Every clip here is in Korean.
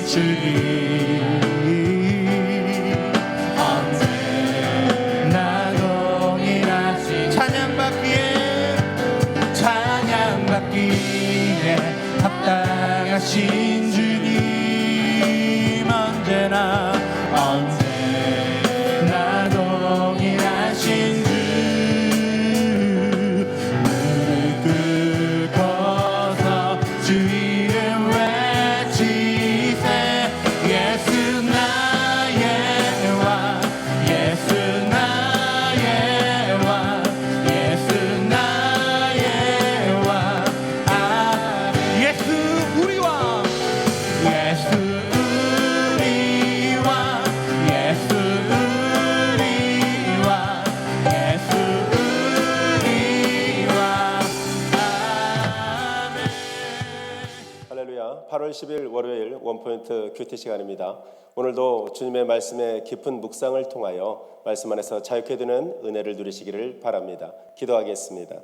주님 언제나 동일하신 찬양받기에 합당하신 주님 언제나 동일하신 주 무릎 꿇고서 주 이름 외치세 예수 나의 왕 예수 나의 왕 예수 나의 왕 예수 우리 왕 예수 우리 왕 예수 우리 왕 예수 우리 왕 아멘. 할렐루야. 8월 10일 월요일 원포인트 큐티 시간입니다. 오늘도 주님의 말씀에 깊은 묵상을 통하여 말씀 안에서 자유케 되는 은혜를 누리시기를 바랍니다. 기도하겠습니다.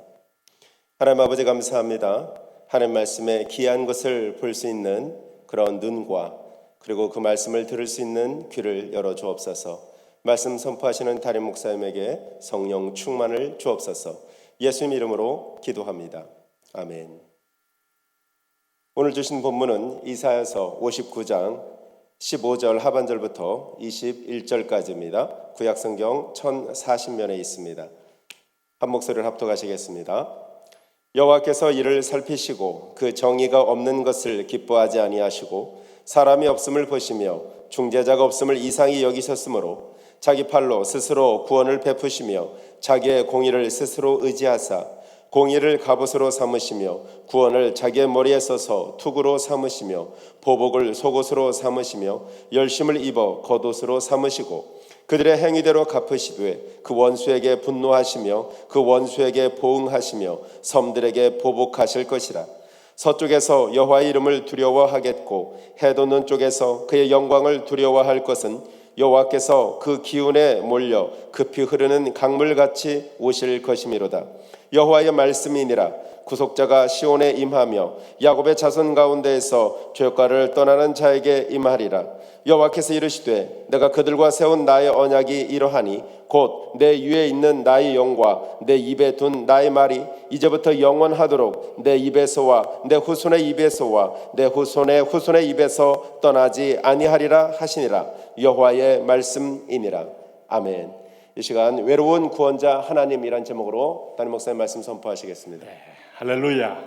하나님 아버지 감사합니다. 하나님 말씀에 귀한 것을 볼 수 있는 그런 눈과 그리고 그 말씀을 들을 수 있는 귀를 열어 주옵소서. 말씀 선포하시는 담임 목사님에게 성령 충만을 주옵소서. 예수님 이름으로 기도합니다. 아멘. 오늘 주신 본문은 이사야서 59장 15절 하반절부터 21절까지입니다. 구약성경 1040면에 있습니다. 한 목소리를 합독하시겠습니다. 여호와께서 이를 살피시고 그 정의가 없는 것을 기뻐하지 아니하시고 사람이 없음을 보시며 중재자가 없음을 이상히 여기셨으므로 자기 팔로 스스로 구원을 베푸시며 자기의 공의를 스스로 의지하사 공의를 갑옷으로 삼으시며 구원을 자기의 머리에 써서 투구로 삼으시며 보복을 속옷으로 삼으시며 열심을 입어 겉옷으로 삼으시고 그들의 행위대로 갚으시되 그 원수에게 분노하시며 그 원수에게 보응하시며 섬들에게 보복하실 것이라. 서쪽에서 여호와의 이름을 두려워하겠고 해돋는 쪽에서 그의 영광을 두려워할 것은 여호와께서 그 기운에 몰려 급히 흐르는 강물같이 오실 것이미로다. 여호와의 말씀이니라. 구속자가 시온에 임하며 야곱의 자손 가운데에서 죄가를 떠나는 자에게 임하리라. 여호와께서 이르시되 내가 그들과 세운 나의 언약이 이러하니 곧 내 위에 있는 나의 영과 내 입에 둔 나의 말이 이제부터 영원하도록 내 입에서와 내 후손의 입에서와 내 후손의 후손의 입에서 떠나지 아니하리라 하시니라. 여호와의 말씀이니라. 아멘. 이 시간 외로운 구원자 하나님이란 제목으로 담임 목사님 말씀 선포하시겠습니다. 네, 할렐루야.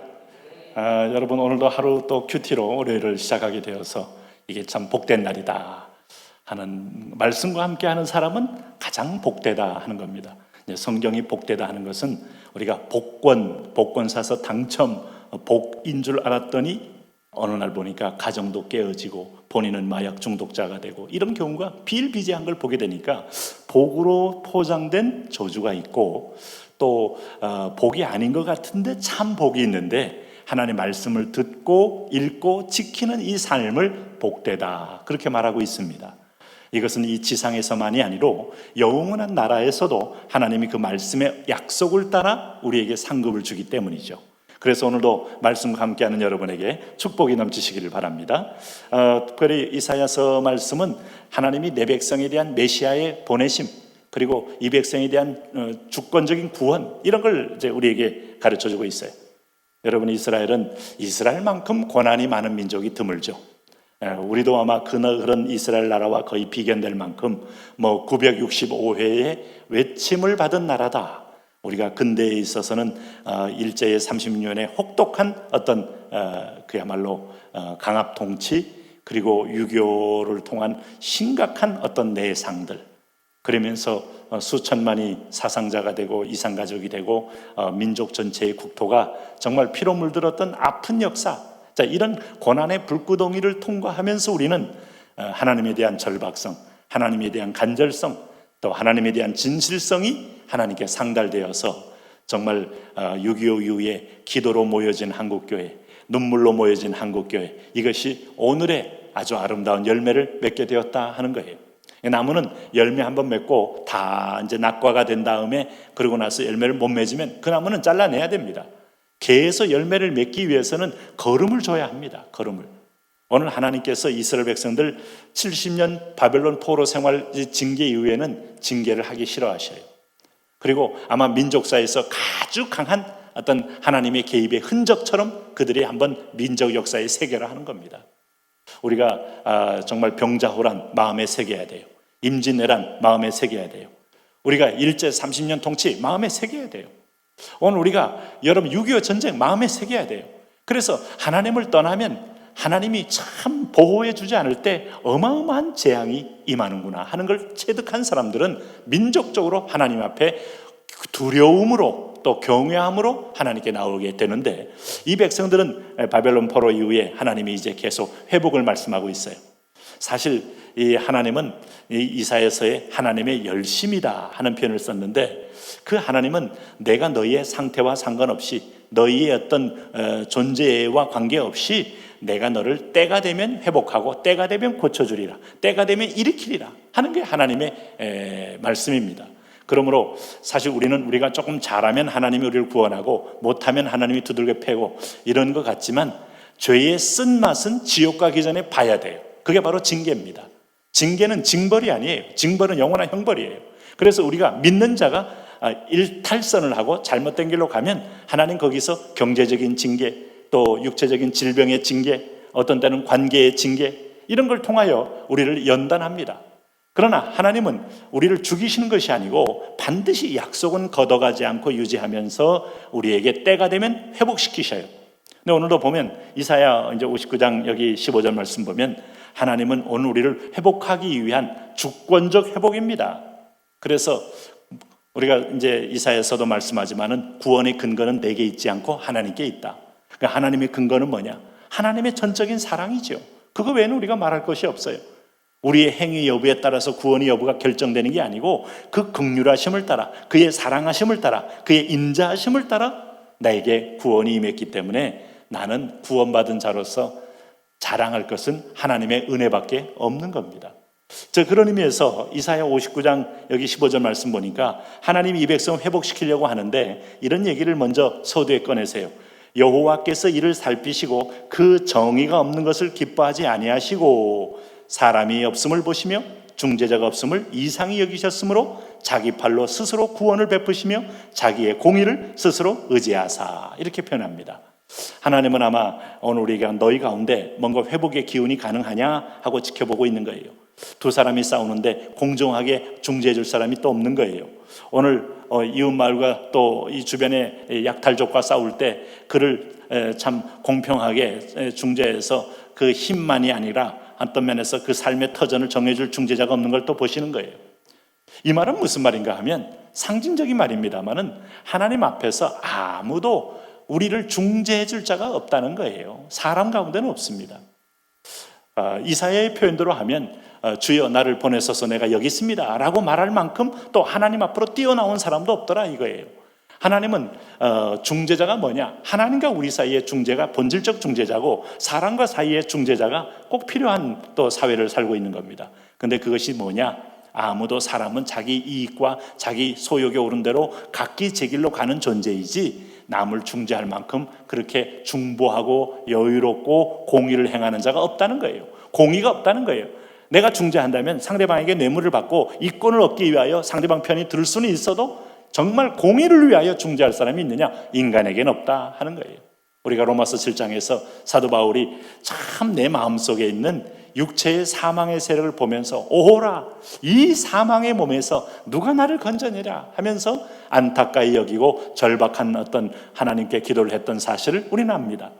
여러분 오늘도 하루 또 큐티로 월요일을 시작하게 되어서 이게 참 복된 날이다 하는 말씀과 함께 하는 사람은 가장 복되다 하는 겁니다. 성경이 복되다 하는 것은 우리가 복권 사서 당첨 복인 줄 알았더니 어느 날 보니까 가정도 깨어지고 본인은 마약 중독자가 되고 이런 경우가 비일비재한 걸 보게 되니까 복으로 포장된 저주가 있고 또 복이 아닌 것 같은데 참 복이 있는데 하나님의 말씀을 듣고 읽고 지키는 이 삶을 복되다 그렇게 말하고 있습니다. 이것은 이 지상에서만이 아니로 영원한 나라에서도 하나님이 그 말씀의 약속을 따라 우리에게 상급을 주기 때문이죠. 그래서 오늘도 말씀과 함께하는 여러분에게 축복이 넘치시기를 바랍니다. 특별히 이사야서 말씀은 하나님이 내 백성에 대한 메시아의 보내심 그리고 이 백성에 대한 주권적인 구원 이런 걸 이제 우리에게 가르쳐주고 있어요. 여러분 이스라엘은 이스라엘만큼 고난이 많은 민족이 드물죠. 우리도 아마 그런 이스라엘 나라와 거의 비견될 만큼 965회의 외침을 받은 나라다. 우리가 근대에 있어서는 일제의 30년의 혹독한 어떤 그야말로 강압 통치 그리고 유교를 통한 심각한 어떤 내상들 그러면서 수천만이 사상자가 되고 이산가족이 되고 민족 전체의 국토가 정말 피로 물들었던 아픈 역사. 자, 이런 고난의 불구덩이를 통과하면서 우리는 하나님에 대한 절박성, 하나님에 대한 간절성, 또 하나님에 대한 진실성이 하나님께 상달되어서 정말 6.25 이후에 기도로 모여진 한국교회, 눈물로 모여진 한국교회, 이것이 오늘의 아주 아름다운 열매를 맺게 되었다 하는 거예요. 나무는 열매 한번 맺고 다 이제 낙과가 된 다음에 그러고 나서 열매를 못 맺으면 그 나무는 잘라내야 됩니다. 계속 열매를 맺기 위해서는 거름을 줘야 합니다. 거름을. 오늘 하나님께서 이스라엘 백성들 70년 바벨론 포로 생활 징계 이후에는 징계를 하기 싫어하셔요. 그리고 아마 민족사에서 아주 강한 어떤 하나님의 개입의 흔적처럼 그들이 한번 민족 역사에 새겨라 하는 겁니다. 우리가 정말 병자호란 마음에 새겨야 돼요. 임진왜란 마음에 새겨야 돼요. 우리가 일제 30년 통치 마음에 새겨야 돼요. 오늘 우리가 여러분 6.25 전쟁 마음에 새겨야 돼요. 그래서 하나님을 떠나면 하나님이 참 보호해 주지 않을 때 어마어마한 재앙이 임하는구나 하는 걸 체득한 사람들은 민족적으로 하나님 앞에 두려움으로 또 경외함으로 하나님께 나오게 되는데, 이 백성들은 바벨론 포로 이후에 하나님이 이제 계속 회복을 말씀하고 있어요. 사실 이 하나님은 이사야서에 하나님의 열심이다 하는 표현을 썼는데, 그 하나님은 내가 너희의 상태와 상관없이, 너희의 어떤 존재와 관계없이 내가 너를 때가 되면 회복하고 때가 되면 고쳐주리라, 때가 되면 일으키리라 하는 게 하나님의 말씀입니다. 그러므로 사실 우리가 조금 잘하면 하나님이 우리를 구원하고 못하면 하나님이 두들겨 패고 이런 것 같지만, 죄의 쓴맛은 지옥 가기 전에 봐야 돼요. 그게 바로 징계입니다. 징계는 징벌이 아니에요. 징벌은 영원한 형벌이에요. 그래서 우리가 믿는 자가 일탈선을 하고 잘못된 길로 가면 하나님 거기서 경제적인 징계, 또 육체적인 질병의 징계, 어떤 때는 관계의 징계, 이런 걸 통하여 우리를 연단합니다. 그러나 하나님은 우리를 죽이시는 것이 아니고 반드시 약속은 걷어가지 않고 유지하면서 우리에게 때가 되면 회복시키셔요. 근데 오늘도 보면 이사야 이제 59장 여기 15절 말씀 보면 하나님은 오늘 우리를 회복하기 위한 주권적 회복입니다. 그래서 우리가 이제 이사야서도 말씀하지만은 구원의 근거는 내게 있지 않고 하나님께 있다. 그러니까 하나님의 근거는 뭐냐? 하나님의 전적인 사랑이죠. 그거 외에는 우리가 말할 것이 없어요. 우리의 행위 여부에 따라서 구원의 여부가 결정되는 게 아니고 그 긍휼하심을 따라, 그의 사랑하심을 따라, 그의 인자하심을 따라 나에게 구원이 임했기 때문에 나는 구원받은 자로서 자랑할 것은 하나님의 은혜밖에 없는 겁니다. 그런 의미에서 이사야 59장 여기 15절 말씀 보니까 하나님이 이 백성을 회복시키려고 하는데 이런 얘기를 먼저 서두에 꺼내세요. 여호와께서 이를 살피시고 그 정의가 없는 것을 기뻐하지 아니하시고 사람이 없음을 보시며 중재자가 없음을 이상히 여기셨으므로 자기 팔로 스스로 구원을 베푸시며 자기의 공의를 스스로 의지하사, 이렇게 표현합니다. 하나님은 아마 오늘 우리가 너희 가운데 뭔가 회복의 기운이 가능하냐 하고 지켜보고 있는 거예요. 두 사람이 싸우는데 공정하게 중재해 줄 사람이 또 없는 거예요. 오늘 이웃마을과 또 이 주변의 약탈족과 싸울 때 그를 참 공평하게 중재해서 그 힘만이 아니라 어떤 면에서 그 삶의 터전을 정해줄 중재자가 없는 걸 또 보시는 거예요. 이 말은 무슨 말인가 하면 상징적인 말입니다만은 하나님 앞에서 아무도 우리를 중재해 줄 자가 없다는 거예요. 사람 가운데는 없습니다. 이사야의 표현대로 하면 주여 나를 보내소서 내가 여기 있습니다 라고 말할 만큼 또 하나님 앞으로 뛰어나온 사람도 없더라 이거예요. 하나님은 중재자가 뭐냐? 하나님과 우리 사이의 중재가 본질적 중재자고 사람과 사이의 중재자가 꼭 필요한 또 사회를 살고 있는 겁니다. 근데 그것이 뭐냐? 아무도 사람은 자기 이익과 자기 소욕에 오른 대로 각기 제 길로 가는 존재이지 남을 중재할 만큼 그렇게 중보하고 여유롭고 공의를 행하는 자가 없다는 거예요. 공의가 없다는 거예요. 내가 중재한다면 상대방에게 뇌물을 받고 이권을 얻기 위하여 상대방 편이 들 수는 있어도 정말 공의를 위하여 중재할 사람이 있느냐? 인간에게는 없다 하는 거예요. 우리가 로마서 7장에서 사도 바울이 참 내 마음속에 있는 육체의 사망의 세력을 보면서 오호라 이 사망의 몸에서 누가 나를 건져내랴 하면서 안타까이 여기고 절박한 어떤 하나님께 기도를 했던 사실을 우리는 압니다.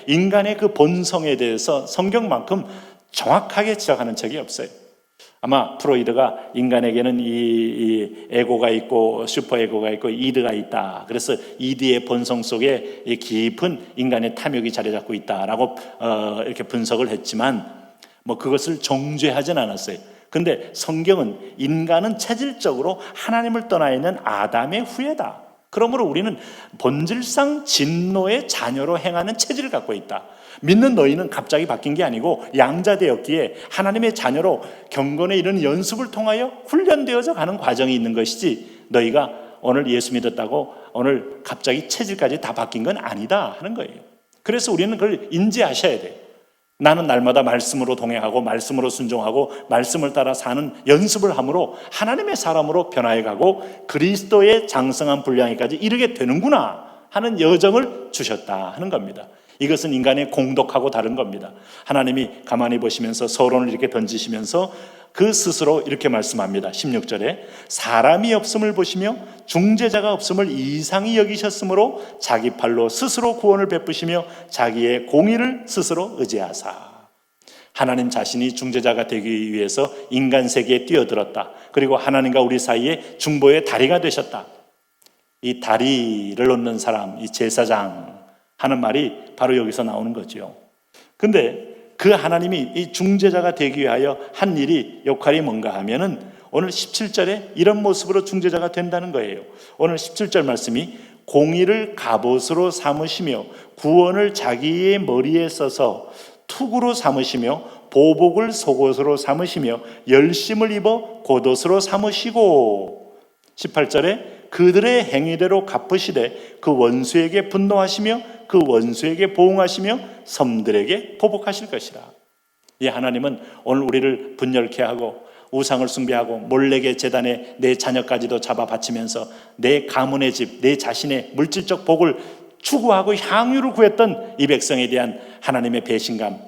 인간의 그 본성에 대해서 성경만큼 정확하게 지적하는 책이 없어요. 아마 프로이드가 인간에게는 이 에고가 있고 슈퍼에고가 있고 이드가 있다. 그래서 이드의 본성 속에 이 깊은 인간의 탐욕이 자리 잡고 있다라고 이렇게 분석을 했지만 그것을 정죄하진 않았어요. 근데 성경은 인간은 체질적으로 하나님을 떠나 있는 아담의 후예다. 그러므로 우리는 본질상 진노의 자녀로 행하는 체질을 갖고 있다. 믿는 너희는 갑자기 바뀐 게 아니고 양자되었기에 하나님의 자녀로 경건에 이르는 연습을 통하여 훈련되어져 가는 과정이 있는 것이지 너희가 오늘 예수 믿었다고 오늘 갑자기 체질까지 다 바뀐 건 아니다 하는 거예요. 그래서 우리는 그걸 인지하셔야 돼요. 나는 날마다 말씀으로 동행하고 말씀으로 순종하고 말씀을 따라 사는 연습을 함으로 하나님의 사람으로 변화해가고 그리스도의 장성한 분량에까지 이르게 되는구나 하는 여정을 주셨다 하는 겁니다. 이것은 인간의 공덕하고 다른 겁니다. 하나님이 가만히 보시면서 서론을 이렇게 던지시면서 그 스스로 이렇게 말씀합니다. 16절에 사람이 없음을 보시며 중재자가 없음을 이상히 여기셨으므로 자기 팔로 스스로 구원을 베푸시며 자기의 공의를 스스로 의지하사. 하나님 자신이 중재자가 되기 위해서 인간 세계에 뛰어들었다. 그리고 하나님과 우리 사이에 중보의 다리가 되셨다. 이 다리를 놓는 사람, 이 제사장 하는 말이 바로 여기서 나오는 거죠. 근데 그 하나님이 이 중재자가 되기 위하여 한 일이 역할이 뭔가 하면은 오늘 17절에 이런 모습으로 중재자가 된다는 거예요. 오늘 17절 말씀이 공의를 갑옷으로 삼으시며 구원을 자기의 머리에 써서 투구로 삼으시며 보복을 속옷으로 삼으시며 열심을 입어 겉옷으로 삼으시고 18절에 그들의 행위대로 갚으시되 그 원수에게 분노하시며 그 원수에게 보응하시며 섬들에게 보복하실 것이라. 이 하나님은 오늘 우리를 분열케 하고 우상을 숭배하고 몰래게 제단에 내 자녀까지도 잡아 바치면서 내 가문의 집, 내 자신의 물질적 복을 추구하고 향유를 구했던 이 백성에 대한 하나님의 배신감,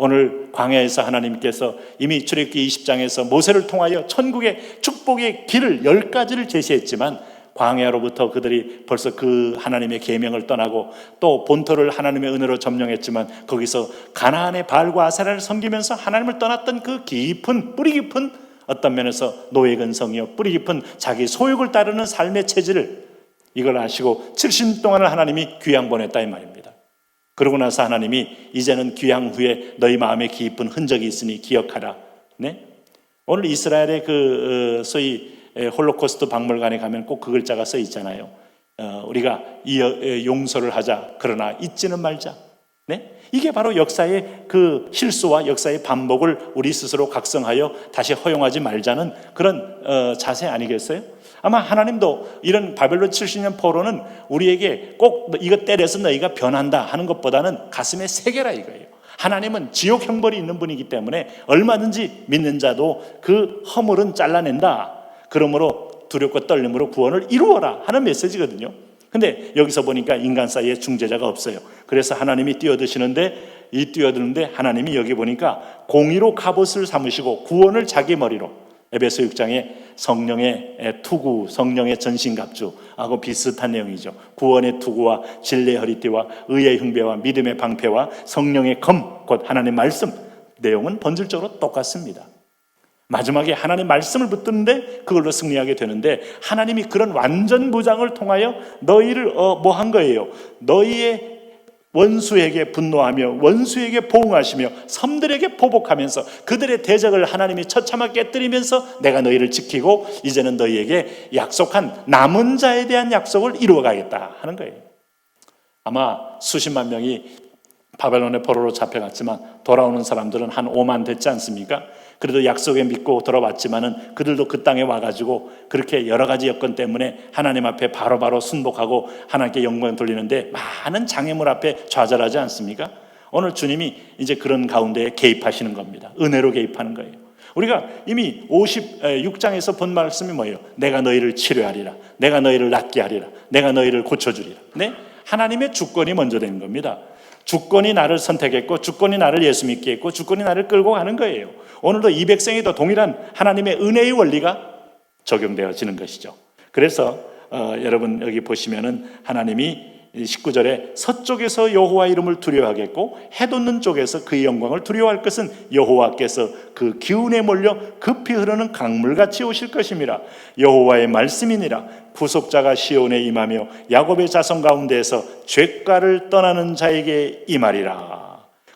오늘 광야에서 하나님께서 이미 출애굽기 20장에서 모세를 통하여 천국의 축복의 길을 10가지를 제시했지만 광야로부터 그들이 벌써 그 하나님의 계명을 떠나고 또 본토를 하나님의 은혜로 점령했지만 거기서 가나안의 바알과 아세라를 섬기면서 하나님을 떠났던 그 깊은 뿌리 깊은 어떤 면에서 노예 근성이요 뿌리 깊은 자기 소욕을 따르는 삶의 체질을 이걸 아시고 70년 동안을 하나님이 귀양 보냈다 이 말입니다. 그러고 나서 하나님이 이제는 귀양 후에 너희 마음에 깊은 흔적이 있으니 기억하라. 네? 오늘 이스라엘의 그 소위 홀로코스트 박물관에 가면 꼭 그 글자가 써 있잖아요. 우리가 용서를 하자. 그러나 잊지는 말자. 네? 이게 바로 역사의 그 실수와 역사의 반복을 우리 스스로 각성하여 다시 허용하지 말자는 그런 자세 아니겠어요? 아마 하나님도 이런 바벨론 70년 포로는 우리에게 꼭 이거 때려서 너희가 변한다 하는 것보다는 가슴에 새겨라 이거예요. 하나님은 지옥 형벌이 있는 분이기 때문에 얼마든지 믿는 자도 그 허물은 잘라낸다. 그러므로 두렵고 떨림으로 구원을 이루어라 하는 메시지거든요. 근데 여기서 보니까 인간 사이에 중재자가 없어요. 그래서 하나님이 뛰어드시는데 이 뛰어드는데 하나님이 여기 보니까 공의로 갑옷을 삼으시고 구원을 자기 머리로 에베소 6장에 성령의 투구, 성령의 전신갑주하고 비슷한 내용이죠. 구원의 투구와 진리의 허리띠와 의의 흉배와 믿음의 방패와 성령의 검, 곧 하나님의 말씀, 내용은 본질적으로 똑같습니다. 마지막에 하나님 말씀을 붙드는데 그걸로 승리하게 되는데 하나님이 그런 완전 무장을 통하여 너희를 뭐 한 거예요? 너희의 원수에게 분노하며 원수에게 보응하시며 섬들에게 보복하면서 그들의 대적을 하나님이 처참하게 깨뜨리면서 내가 너희를 지키고 이제는 너희에게 약속한 남은 자에 대한 약속을 이루어가겠다 하는 거예요. 아마 수십만 명이 바벨론의 포로로 잡혀갔지만 돌아오는 사람들은 한 5만 됐지 않습니까? 그래도 약속에 믿고 돌아왔지만은 그들도 그 땅에 와가지고 그렇게 여러 가지 여건 때문에 하나님 앞에 바로바로 순복하고 하나님께 영광을 돌리는데 많은 장애물 앞에 좌절하지 않습니까? 오늘 주님이 이제 그런 가운데 개입하시는 겁니다. 은혜로 개입하는 거예요. 우리가 이미 56장에서 본 말씀이 뭐예요? 내가 너희를 치료하리라. 내가 너희를 낫게 하리라. 내가 너희를 고쳐주리라. 네? 하나님의 주권이 먼저 되는 겁니다. 주권이 나를 선택했고 주권이 나를 예수 믿게 했고 주권이 나를 끌고 가는 거예요. 오늘도 이 백성에도 동일한 하나님의 은혜의 원리가 적용되어지는 것이죠. 그래서 여러분 여기 보시면은 하나님이 19절에 서쪽에서 여호와 이름을 두려워하겠고 해돋는 쪽에서 그의 영광을 두려워할 것은 여호와께서 그 기운에 몰려 급히 흐르는 강물같이 오실 것임이라. 여호와의 말씀이니라. 구속자가 시온에 임하며 야곱의 자손 가운데에서 죄가를 떠나는 자에게 임하리라.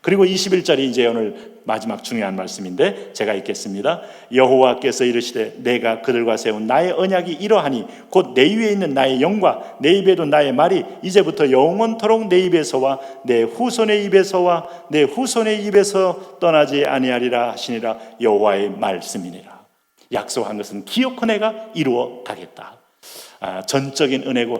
그리고 21절이 이제 오늘 마지막 중요한 말씀인데 제가 읽겠습니다. 여호와께서 이르시되 내가 그들과 세운 나의 언약이 이러하니 곧 내 위에 있는 나의 영과 내 입에도 나의 말이 이제부터 영원토록 내 입에서와 내 후손의 입에서와 내 후손의 입에서 떠나지 아니하리라 하시니라. 여호와의 말씀이니라. 약속한 것은 기어코 내가 이루어 가겠다. 전적인 은혜고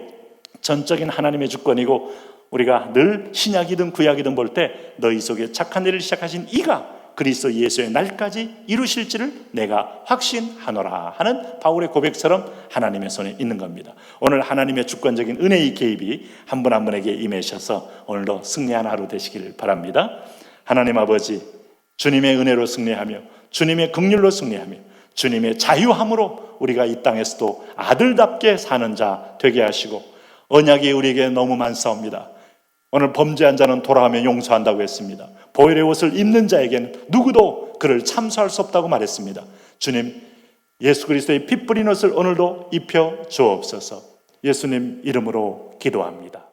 전적인 하나님의 주권이고 우리가 늘 신약이든 구약이든 볼 때 너희 속에 착한 일을 시작하신 이가 그리스도 예수의 날까지 이루실지를 내가 확신하노라 하는 바울의 고백처럼 하나님의 손에 있는 겁니다. 오늘 하나님의 주권적인 은혜의 개입이 한 분 한 분에게 임하셔서 오늘도 승리하는 하루 되시길 바랍니다. 하나님 아버지, 주님의 은혜로 승리하며 주님의 긍휼로 승리하며 주님의 자유함으로 우리가 이 땅에서도 아들답게 사는 자 되게 하시고, 언약이 우리에게 너무 많사옵니다. 오늘 범죄한 자는 돌아가며 용서한다고 했습니다. 보혈의 옷을 입는 자에게는 누구도 그를 참수할 수 없다고 말했습니다. 주님, 예수 그리스도의 피 뿌린 옷을 오늘도 입혀 주옵소서. 예수님 이름으로 기도합니다.